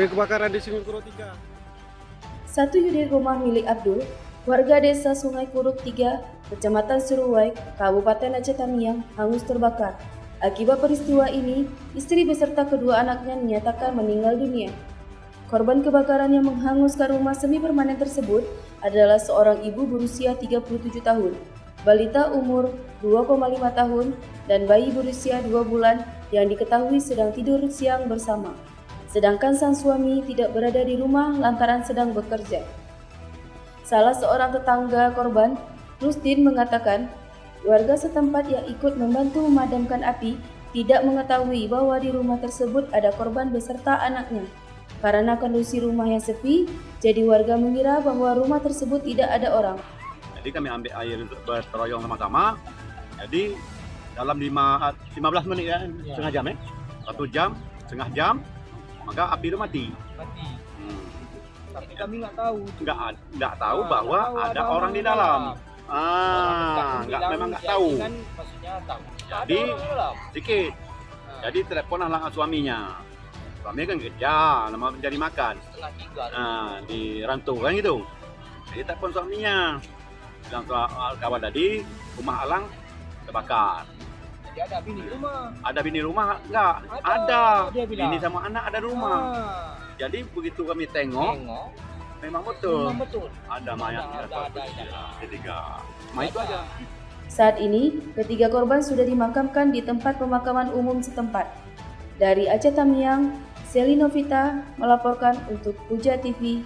kebakaran di Singapura 3. Satu unit rumah milik Abdul, warga desa Sungai Kuruk 3, Kecamatan Suruwai, Kabupaten Aceh Tamiang, hangus terbakar. Akibat peristiwa ini, istri beserta kedua anaknya dinyatakan meninggal dunia. Korban kebakaran yang menghanguskan rumah semi permanen tersebut adalah seorang ibu berusia 37 tahun, balita umur 2,5 tahun, dan bayi berusia 2 bulan yang diketahui sedang tidur siang bersama. Sedangkan sang suami tidak berada di rumah lantaran sedang bekerja. Salah seorang tetangga korban, Rusdin, mengatakan warga setempat yang ikut membantu memadamkan api tidak mengetahui bahwa di rumah tersebut ada korban beserta anaknya. Karena kondisi rumah yang sepi, jadi warga mengira bahwa rumah tersebut tidak ada orang. Jadi kami ambil air berteroyong sama-sama. Jadi dalam 15 menit ya, setengah jam 1 jam, setengah jam, maka api itu mati. Tapi kami nggak tahu. Nggak tahu bahwa ada orang di dalam. Memang nggak tahu. Kan maksudnya tahu. Jadi sedikit. Jadi teleponlah suaminya. Suami kan kerja, nama mencari makan. Setengah 3. Di rantau kan gitu. Jadi telepon suaminya. Bilang kawan tadi rumah Alang terbakar. Jadi ada bini rumah. Ada bini rumah enggak? Ada. Dia bilang. Bini sama anak ada rumah. Jadi begitu kami tengok, memang betul. Ada mayatnya ketiga. Itu aja. Saat ini, ketiga korban sudah dimakamkan di tempat pemakaman umum setempat. Dari Aceh Tamiang, Seli Novita melaporkan untuk Puja TV.